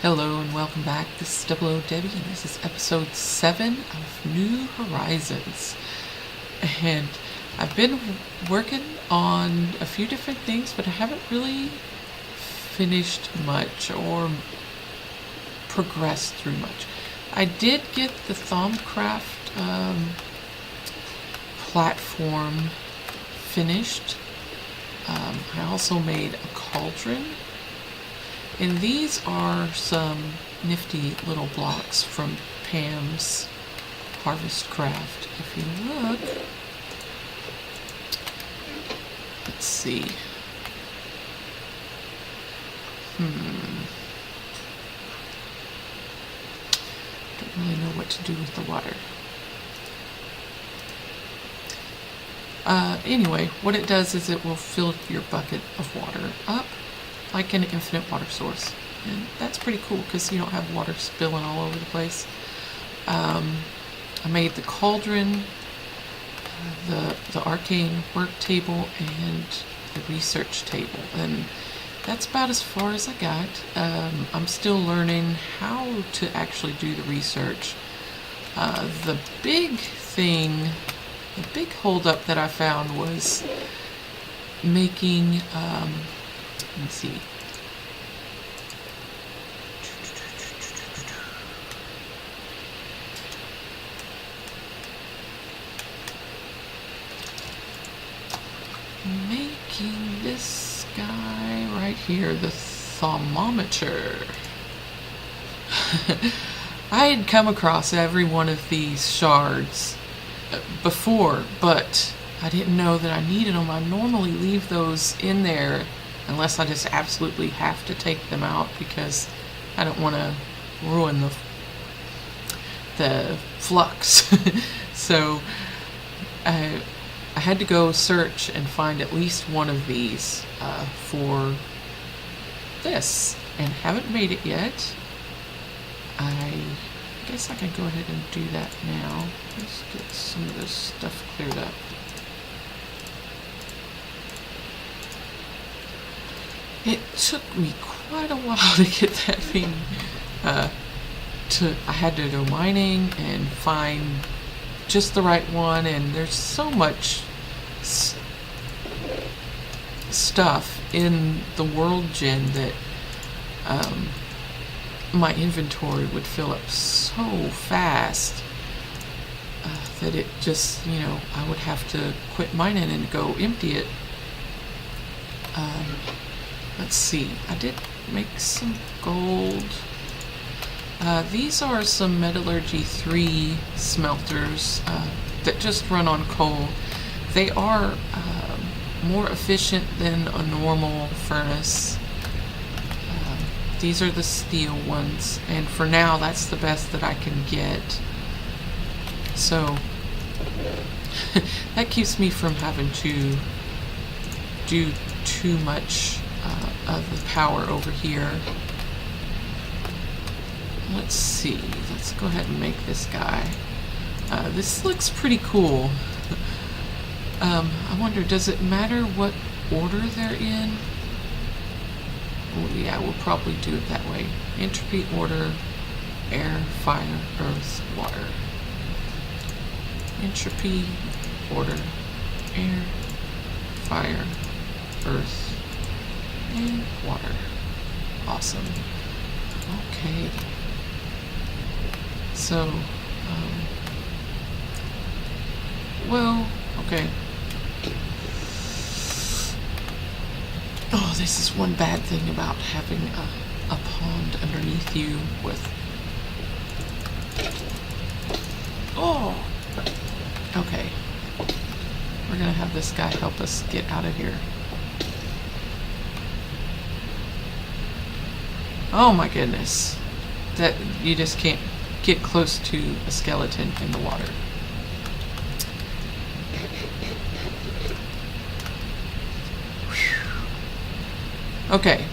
Hello and welcome back. This is Double O Debbie and this is episode 7 of New Horizons. And I've been working on a few different things, but I haven't really finished much or progressed through much. I did get the Thaumcraft platform finished. I also made a cauldron. And these are some nifty little blocks from Pam's Harvest Craft. If you look, let's see. Don't really know what to do with the water. Anyway, what it does is it will fill your bucket of water up like an infinite water source, and that's pretty cool because you don't have water spilling all over the place. I made the cauldron, the arcane work table, and the research table, and that's about as far as I got. I'm still learning how to actually do the research. The big thing, the big holdup that I found was making let's see. Making this guy right here, the thermometer. I had come across every one of these shards before, but I didn't know that I needed them. I normally leave those in there unless I just absolutely have to take them out because I don't want to ruin the flux. So I had to go search and find at least one of these for this, and haven't made it yet. I guess I can go ahead and do that now. Let's get some of this stuff cleared up. It took me quite a while to get that thing I had to go mining and find just the right one, and there's so much stuff in the world gen that my inventory would fill up so fast that it just, I would have to quit mining and go empty it. Let's see, I did make some gold. These are some Metallurgy 3 smelters that just run on coal. They are more efficient than a normal furnace. These are the steel ones, and for now that's the best that I can get. So that keeps me from having to do too much of the power over here. Let's see, let's go ahead and make this guy. This looks pretty cool. I wonder, does it matter what order they're in? Oh yeah, we'll probably do it that way. Entropy, order, air, fire, earth, water. Entropy, order, air, fire, earth, and water. Awesome. Okay. So, well, okay. Oh, this is one bad thing about having a pond underneath you with... Oh! Okay. We're gonna have this guy help us get out of here. Oh my goodness. That you just can't get close to a skeleton in the water. Okay,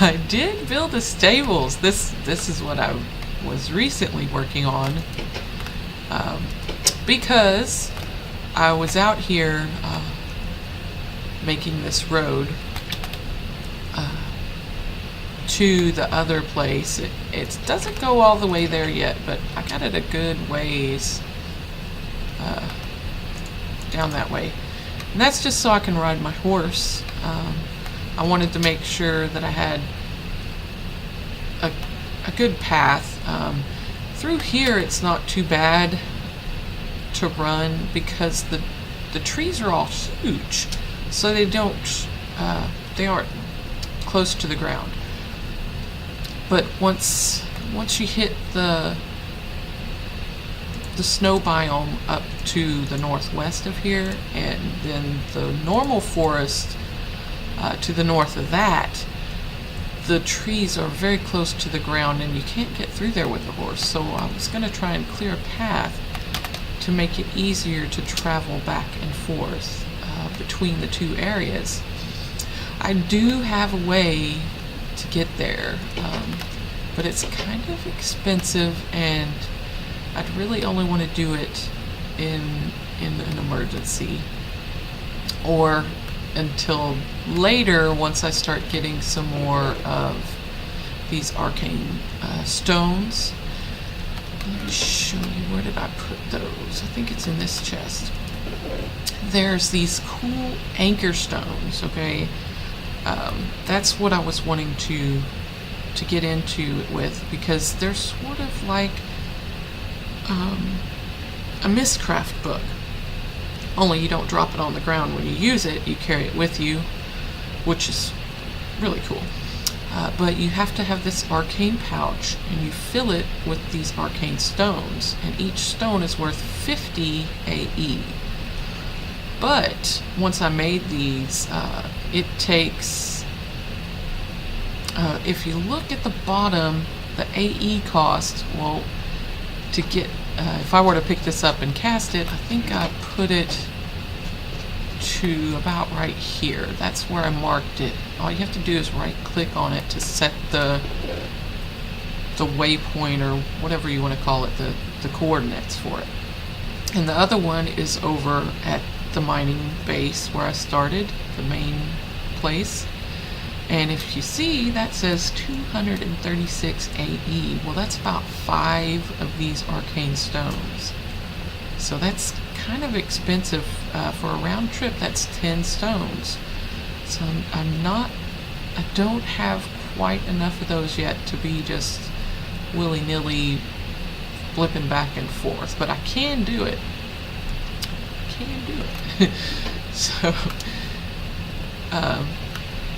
I did build the stables. This is what I was recently working on because I was out here making this road to the other place. It doesn't go all the way there yet, but I got it a good ways down that way. And that's just so I can ride my horse. I wanted to make sure that I had a good path. Through here it's not too bad to run because the trees are all huge, so they aren't close to the ground. But once you hit the snow biome up to the northwest of here, and then the normal forest to the north of that, the trees are very close to the ground and you can't get through there with a horse. So I was going to try and clear a path to make it easier to travel back and forth between the two areas. I do have a way to get there, but it's kind of expensive, and I'd really only want to do it in an emergency, or until later once I start getting some more of these arcane stones. Let me show you, where did I put those? I think it's in this chest. There's these cool anchor stones, okay? That's what I was wanting to get into it with, because they're sort of like a Mystcraft book. Only you don't drop it on the ground when you use it, you carry it with you, which is really cool. But you have to have this arcane pouch, and you fill it with these arcane stones, and each stone is worth 50 AE. But once I made these, it takes, if you look at the bottom, the AE cost, well, to get, if I were to pick this up and cast it, I think I put it to about right here. That's where I marked it. All you have to do is right click on it to set the waypoint, or whatever you want to call it, the coordinates for it. And the other one is over at the mining base where I started, the main place. And if you see, that says 236 AE. Well, that's about 5 of these arcane stones. So that's kind of expensive for a round trip. That's 10 stones. So I don't have quite enough of those yet to be just willy-nilly flipping back and forth, but I can do it. So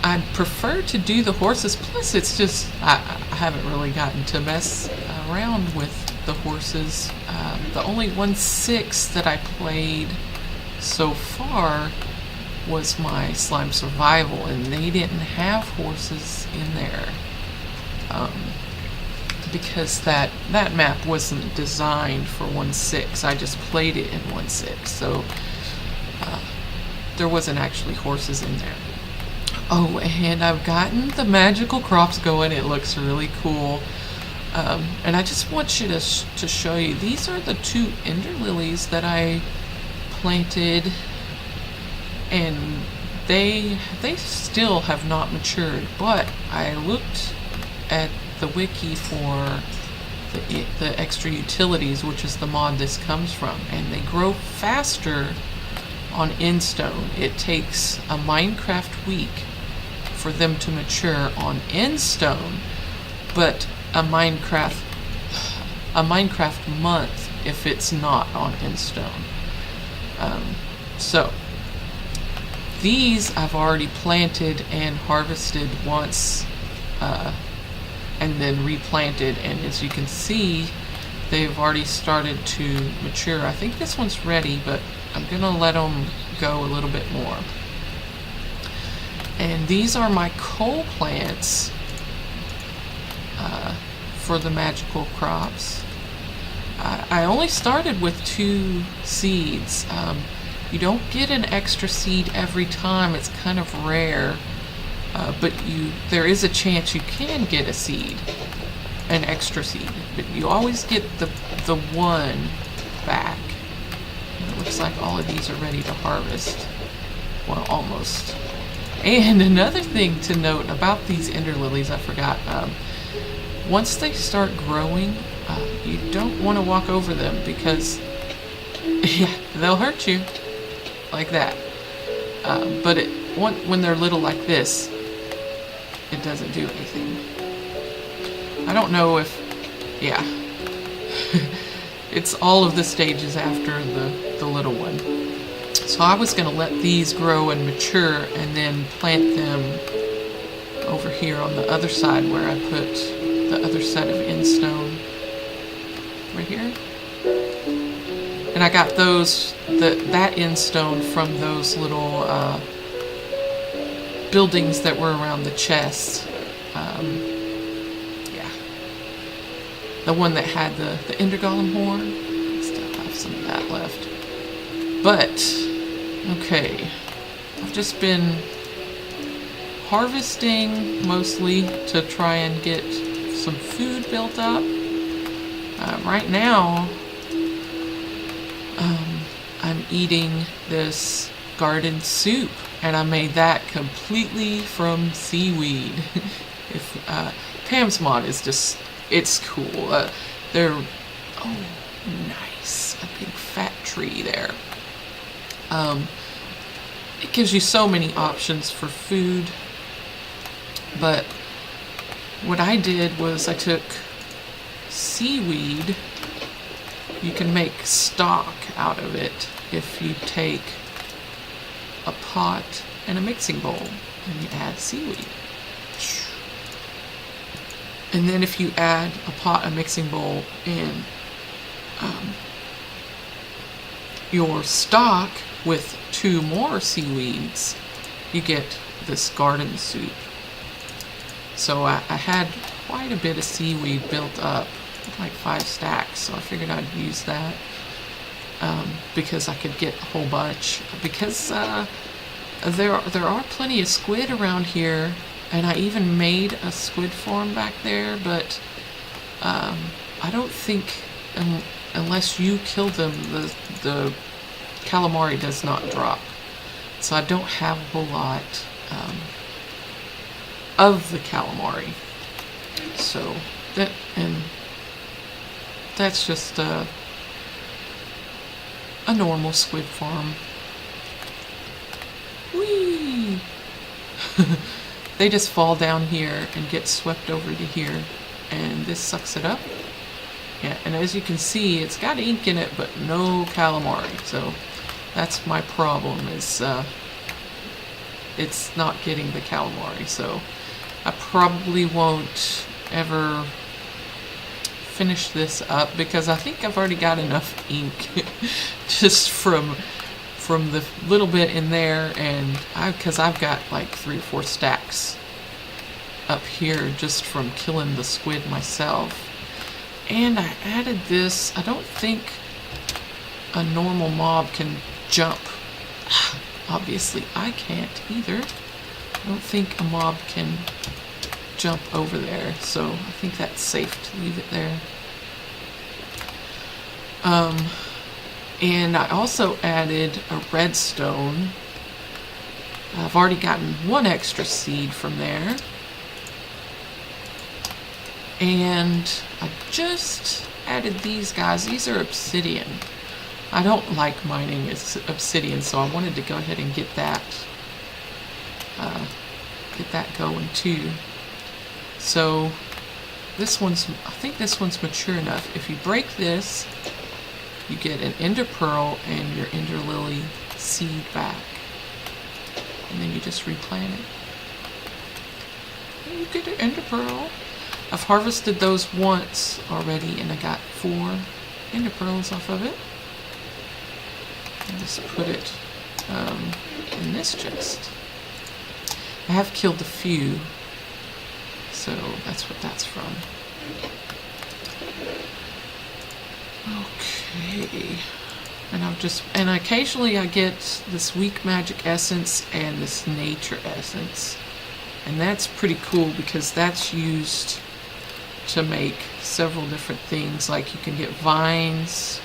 I prefer to do the horses. Plus, it's just I haven't really gotten to mess around with the horses. The only 1/6 that I played so far was my Slime Survival, and they didn't have horses in there because that map wasn't designed for 1/6. I just played it in 1/6, so there wasn't actually horses in there. Oh, and I've gotten the magical crops going. It looks really cool. And I just want you to show you, these are the 2 ender lilies that I planted, and they still have not matured, but I looked at the wiki for the extra utilities, which is the mod this comes from, and they grow faster on Endstone. It takes a Minecraft week for them to mature on Endstone, but a Minecraft month if it's not on Endstone. So these I've already planted and harvested once, and then replanted, and as you can see, they've already started to mature. I think this one's ready, but I'm gonna let them go a little bit more. And these are my coal plants for the magical crops. I only started with 2 seeds. You don't get an extra seed every time. It's kind of rare, but there is a chance you can get a seed, an extra seed, but you always get the one back. And it looks like all of these are ready to harvest. Well, almost. And another thing to note about these ender lilies, I forgot. Once they start growing, you don't want to walk over them because, yeah, they'll hurt you like that. But when they're little like this, it doesn't do anything. I don't know if, yeah, it's all of the stages after the little one. So I was going to let these grow and mature and then plant them over here on the other side where I put the other set of Endstone right here. And I got that Endstone from those little buildings that were around the chest. Yeah. The one that had the Ender Golem horn. I still have some of that left. But, okay. I've just been harvesting mostly to try and get some food built up. Right now, I'm eating this garden soup, and I made that completely from seaweed. If Pam's Mod is just, it's cool. They're, oh, nice, a big fat tree there. It gives you so many options for food, but what I did was I took seaweed. You can make stock out of it if you take a pot and a mixing bowl and you add seaweed. And then if you add a pot, a mixing bowl, and your stock with 2 more seaweeds, you get this garden soup. So I had quite a bit of seaweed built up, like 5 stacks, so I figured I'd use that because I could get a whole bunch. Because there are plenty of squid around here, and I even made a squid farm back there, but I don't think unless you kill them, the calamari does not drop. So I don't have a whole lot of the calamari. So that's just a normal squid farm. Whee! They just fall down here and get swept over to here, and this sucks it up. Yeah, and as you can see, it's got ink in it, but no calamari. So that's my problem, is it's not getting the calamari. So I probably won't ever finish this up because I think I've already got enough ink just from the little bit in there, and because I've got like 3 or 4 stacks up here just from killing the squid myself. And I added this. I don't think a normal mob can jump. Obviously I can't either. I don't think a mob can jump over there, so I think that's safe to leave it there. And I also added a redstone. I've already gotten 1 extra seed from there. And I just added these guys. These are obsidian. I don't like mining obsidian, so I wanted to go ahead and get that going too. So this one's, I think this one's mature enough. If you break this, you get an ender pearl and your ender lily seed back, and then you just replant it. And you get an ender pearl. I've harvested those once already, and I got 4 ender pearls off of it. I just put it in this chest. I have killed a few, so that's what that's from. Okay, and occasionally I get this weak magic essence and this nature essence, and that's pretty cool because that's used to make several different things. Like you can get vines,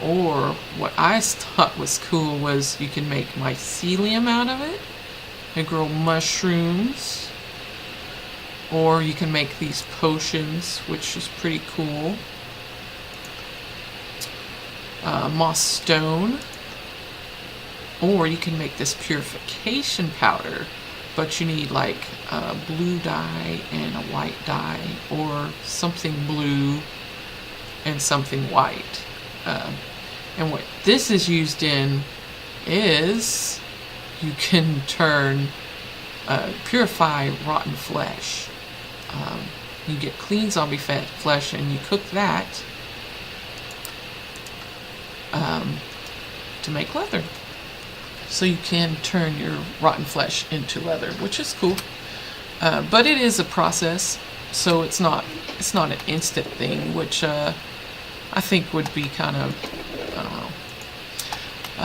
or what I thought was cool was you can make mycelium out of it. They grow mushrooms, or you can make these potions, which is pretty cool. Moss stone, or you can make this purification powder, but you need like a blue dye and a white dye, or something blue and something white. And what this is used in is you can purify rotten flesh. You get clean zombie flesh and you cook that to make leather. So you can turn your rotten flesh into leather, which is cool. But it is a process, so it's not an instant thing, which I think would be kind of, I don't know.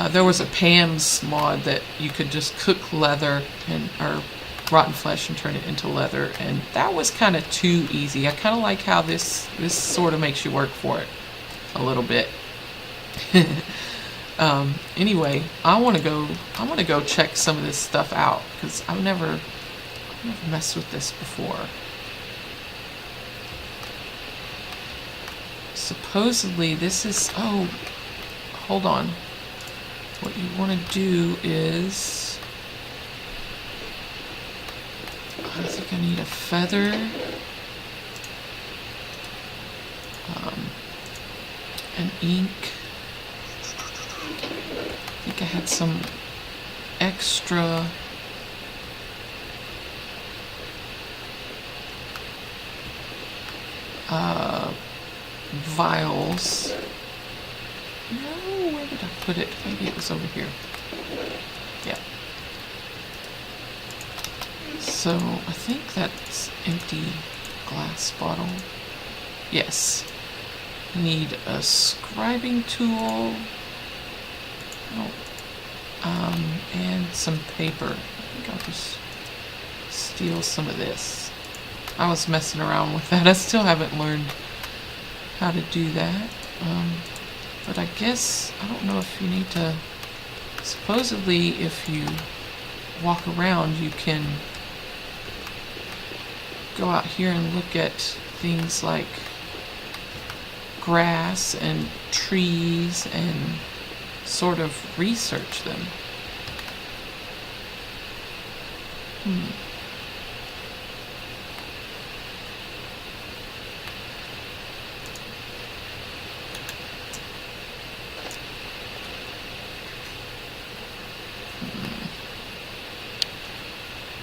There was a Pam's mod that you could just cook leather or rotten flesh and turn it into leather, and that was kind of too easy. I kind of like how this sort of makes you work for it a little bit. Anyway, I want to go check some of this stuff out, because I've never messed with this before. Supposedly this is, oh, hold on. What you want to do is, I think I need a feather, an ink. I think I had some extra vials. No, where did I put it? Maybe it was over here. Yeah. So I think that's empty glass bottle. Yes. Need a scribing tool. Oh. And some paper. I think I'll just steal some of this. I was messing around with that. I still haven't learned how to do that. But I guess, I don't know if you need to, supposedly if you walk around you can go out here and look at things like grass and trees and sort of research them.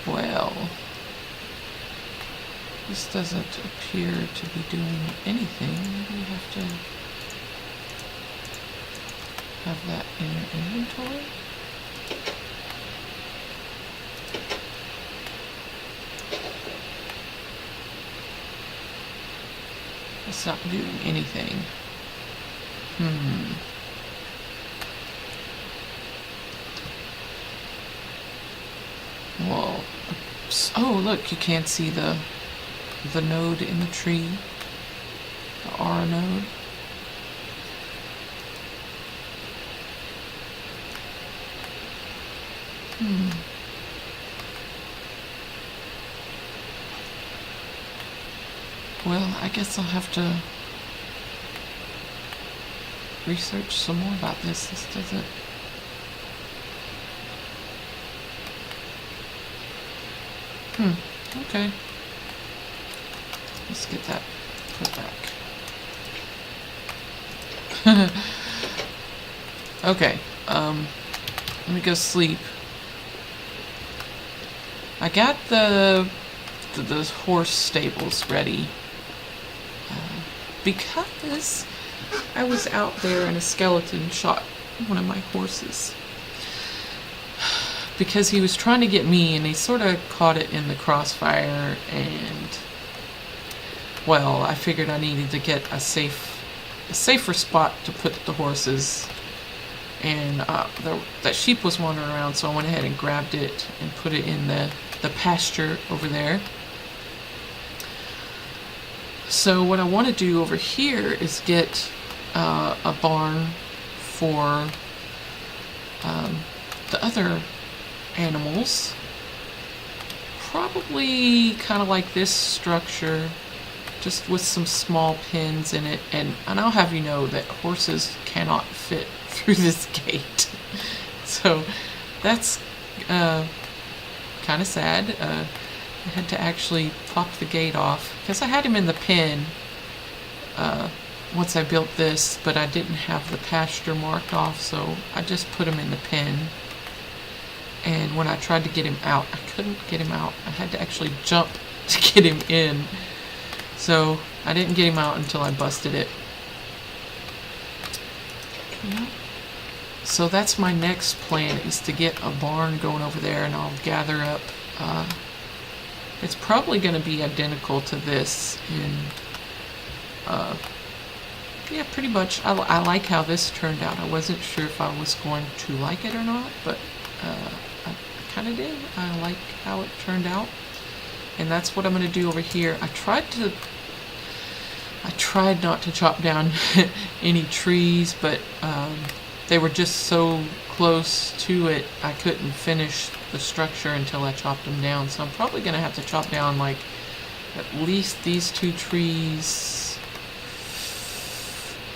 Well, this doesn't appear to be doing anything. Maybe you have to have that in your inventory. It's not doing anything. Well, oh look, you can't see the node in the tree, the R node. Well, I guess I'll have to research some more about this. This doesn't... Okay. Let's get that put back. Okay, let me go sleep. I got the horse stables ready. Because I was out there and a skeleton shot one of my horses. Because he was trying to get me and he sort of caught it in the crossfire, and well, I figured I needed to get a safer spot to put the horses, and that sheep was wandering around, so I went ahead and grabbed it and put it in the pasture over there. So what I want to do over here is get a barn for the other animals, probably kind of like this structure, just with some small pins in it. And I'll have you know that horses cannot fit through this gate. So that's kind of sad. I had to actually pop the gate off because I had him in the pen once I built this, but I didn't have the pasture marked off, so I just put him in the pen. And when I tried to get him out, I couldn't get him out. I had to actually jump to get him in. So I didn't get him out until I busted it. Yeah. So that's my next plan, is to get a barn going over there, and I'll gather up. It's probably going to be identical to this in, yeah, pretty much. I like how this turned out. I wasn't sure if I was going to like it or not, but I kind of did. I like how it turned out. And that's what I'm going to do over here. I tried not to chop down any trees, but they were just so close to it, I couldn't finish the structure until I chopped them down. So I'm probably going to have to chop down like at least these 2 trees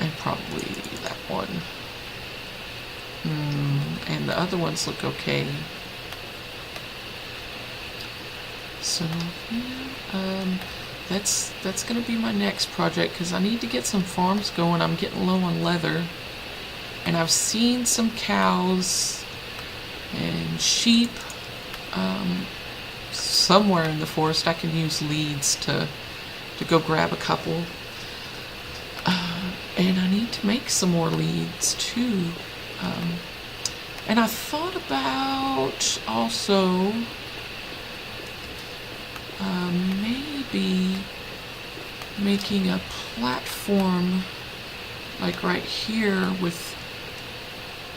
and probably that one. And the other ones look okay. So yeah, that's going to be my next project, because I need to get some farms going. I'm getting low on leather, and I've seen some cows and sheep somewhere in the forest. I can use leads to go grab a couple, and I need to make some more leads too. And I thought about also maybe making a platform like right here with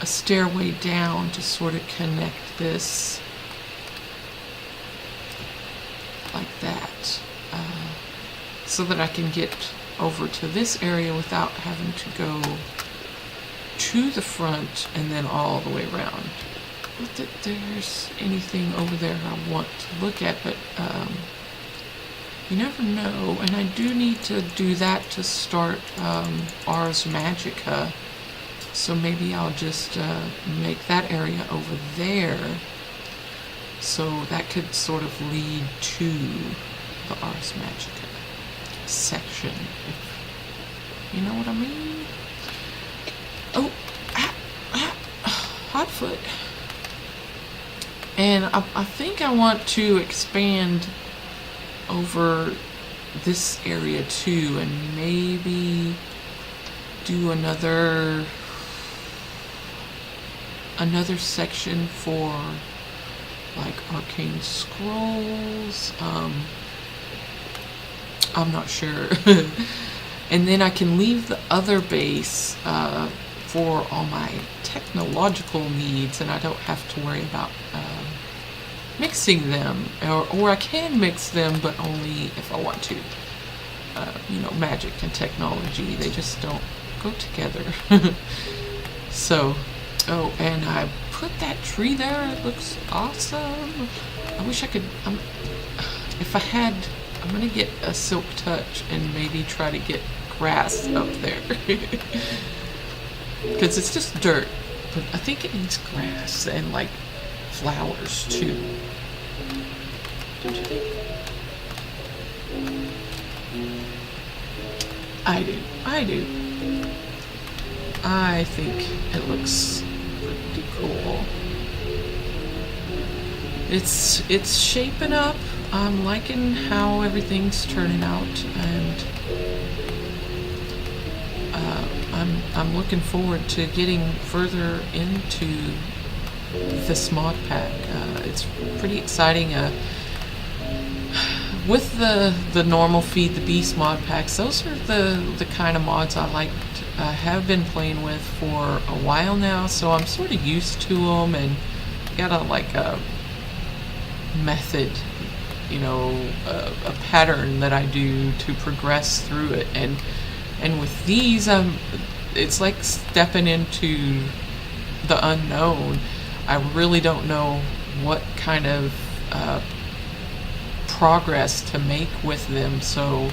a stairway down to sort of connect this like that, so that I can get over to this area without having to go to the front and then all the way around. Not that there's anything over there I want to look at, but you never know. And I do need to do that to start Ars Magica, so maybe I'll just make that area over there, so that could sort of lead to the Ars Magica section, if you know what I mean. Oh, Hotfoot. And I think I want to expand over this area too, and maybe do another section for like arcane scrolls. I'm not sure. And then I can leave the other base for all my technological needs, and I don't have to worry about mixing them, or I can mix them, but only if I want to. You know, magic and technology, they just don't go together. So, oh, and I put that tree there. It looks awesome. I wish I could, if I had, I'm gonna get a silk touch and maybe try to get grass up there. Because it's just dirt, but I think it needs grass and like flowers too. Don't you think? I do. I think it looks pretty cool. It's shaping up. I'm liking how everything's turning out, and I'm looking forward to getting further into this mod pack. It's pretty exciting. With the normal Feed the Beast mod packs, those are the kind of mods I like. Have been playing with for a while now, so I'm sort of used to them, and got a method, you know, a pattern that I do to progress through it. And with these, it's like stepping into the unknown. I really don't know what kind of progress to make with them, so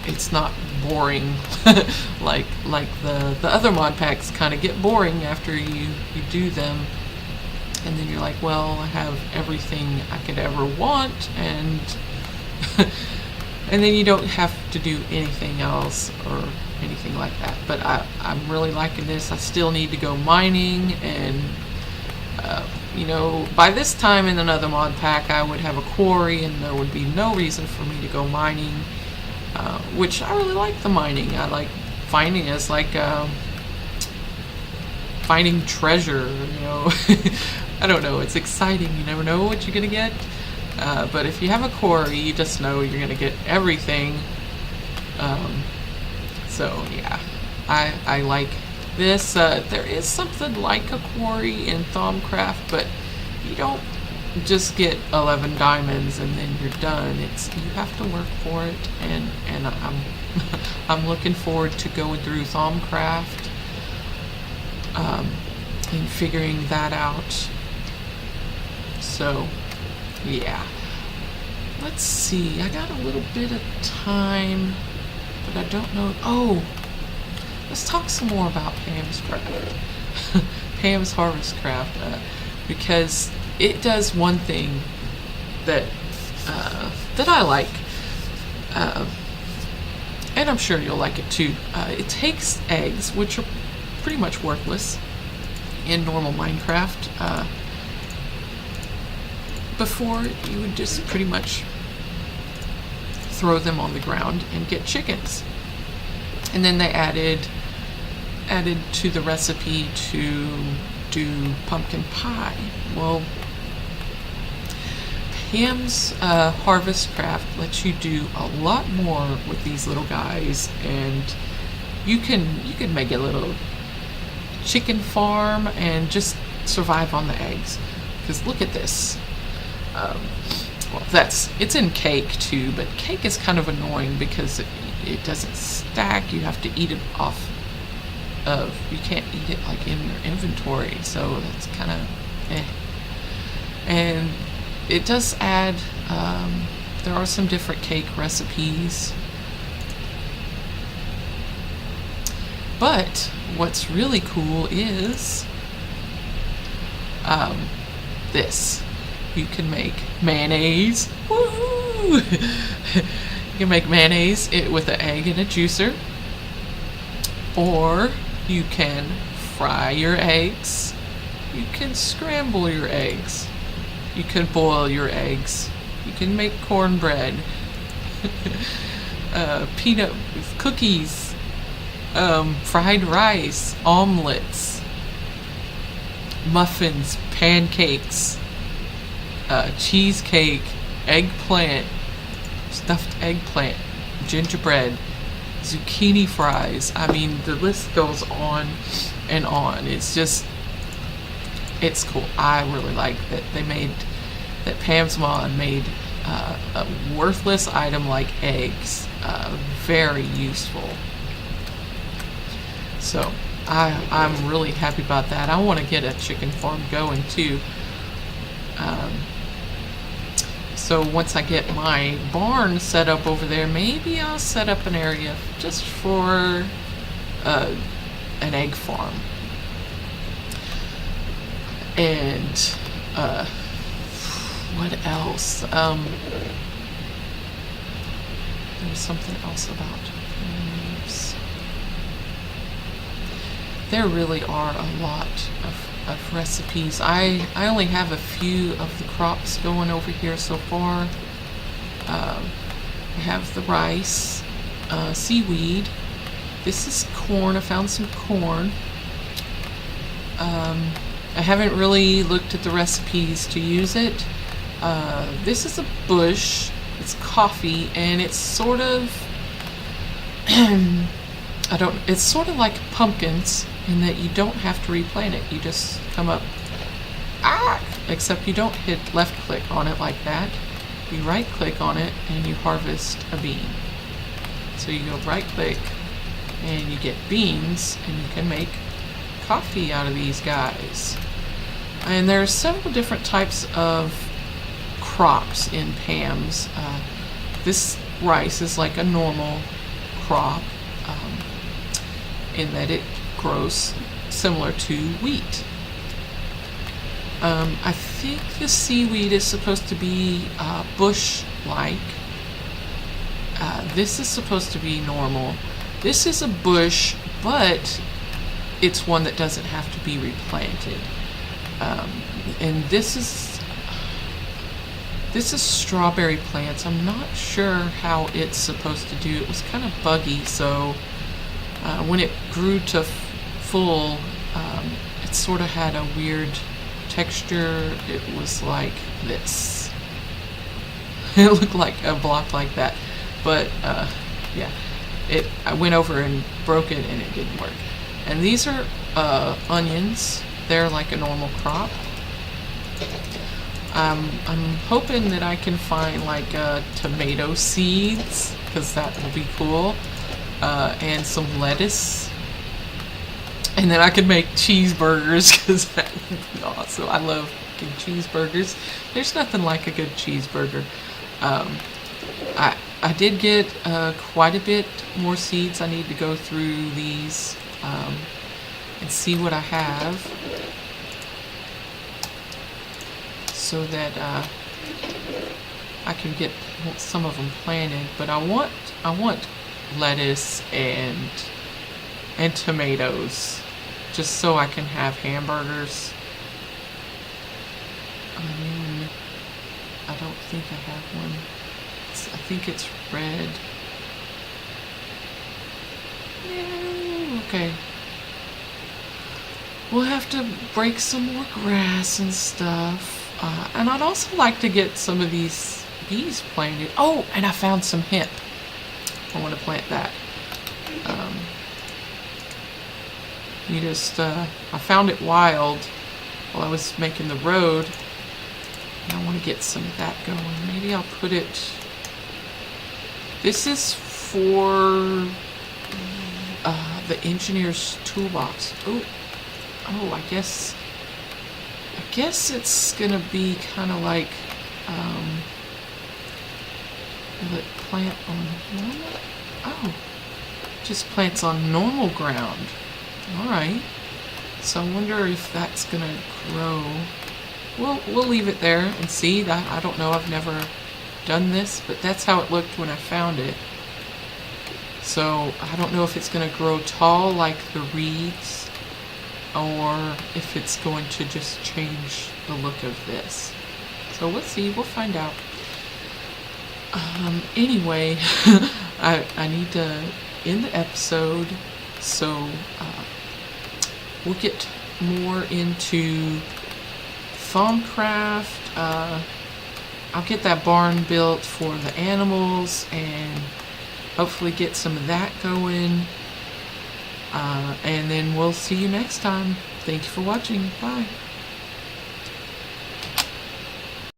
it's not boring like the other mod packs kind of get boring after you do them, and then you're like, well, I have everything I could ever want, and and then you don't have to do anything else or anything like that. But I'm really liking this. I still need to go mining, and by this time in another mod pack I would have a quarry and there would be no reason for me to go mining, which I really like the mining. I like finding as like finding treasure, I don't know, it's exciting. You never know what you're gonna get, but if you have a quarry, you just know you're gonna get everything. So yeah, I like this. There is something like a quarry in Thaumcraft, but you don't just get 11 diamonds and then you're done. You have to work for it, and I'm looking forward to going through Thaumcraft and figuring that out. So yeah, let's see. I got a little bit of time, but I don't know. Oh, let's talk some more about Pam's Craft. Pam's Harvest Craft, because it does one thing that I like, and I'm sure you'll like it too. It takes eggs, which are pretty much worthless in normal Minecraft. Before, you would just pretty much throw them on the ground and get chickens. And then they added to the recipe to do pumpkin pie. Well, Pam's Harvest Craft lets you do a lot more with these little guys, and you can make a little chicken farm and just survive on the eggs. Because look at this. Well, it's in cake too, but cake is kind of annoying because it doesn't stack. You have to eat it off of, you can't eat it like in your inventory, so that's kind of And it does add, there are some different cake recipes, but what's really cool is this. You can make mayonnaise. Woohoo! You can make mayonnaise with an egg and a juicer, or you can fry your eggs. You can scramble your eggs. You can boil your eggs. You can make cornbread, peanut cookies, fried rice, omelets, muffins, pancakes, cheesecake, eggplant, stuffed eggplant, gingerbread, zucchini fries. I mean, the list goes on and on. It's cool. I really like that Pam's Mod made a worthless item like eggs very useful. So I'm really happy about that. I want to get a chicken farm going too. So once I get my barn set up over there, maybe I'll set up an area just for an egg farm. And what else? There was something else about leaves. There really are a lot of recipes. I only have a few of the crops going over here so far. I have the rice, seaweed. This is corn. I found some corn. I haven't really looked at the recipes to use it. This is a bush. It's coffee, and it's sort of it's sort of like pumpkins in that you don't have to replant it. You just come up, except you don't hit left click on it like that. You right click on it and you harvest a bean. So you go right click and you get beans, and you can make coffee out of these guys. And there are several different types of crops in Pam's. This rice is like a normal crop in that it grows similar to wheat. I think the seaweed is supposed to be bush-like. This is supposed to be normal. This is a bush, but it's one that doesn't have to be replanted. And this is strawberry plants. I'm not sure how it's supposed to do. It was kind of buggy, so when it grew to full, it sort of had a weird texture. It was like this. It looked like a block like that, but yeah, I went over and broke it and it didn't work. And these are onions. They're like a normal crop. I'm hoping that I can find like tomato seeds, because that will be cool, and some lettuce. And then I could make cheeseburgers, because that would be awesome. I love making cheeseburgers. There's nothing like a good cheeseburger. I did get quite a bit more seeds. I need to go through these and see what I have, so that I can get some of them planted. But I want lettuce and tomatoes, just so I can have hamburgers. I don't think I have one. I think it's red. Yeah, okay. We'll have to break some more grass and stuff. And I'd also like to get some of these bees planted. Oh, and I found some hemp. I want to plant that. I found it wild while I was making the road, and I want to get some of that going. Maybe I'll put it. This is for the engineer's toolbox. Oh, I guess it's gonna be kind of like, will it plant on normal? Oh, just plants on normal ground. Alright, so I wonder if that's gonna grow. We'll leave it there and see. I don't know, I've never done this, but that's how it looked when I found it. So I don't know if it's gonna grow tall like the reeds, or if it's going to just change the look of this. So we'll see, we'll find out. Anyway, I need to end the episode, so we'll get more into Thaumcraft. I'll get that barn built for the animals and hopefully get some of that going. And then we'll see you next time. Thank you for watching. Bye.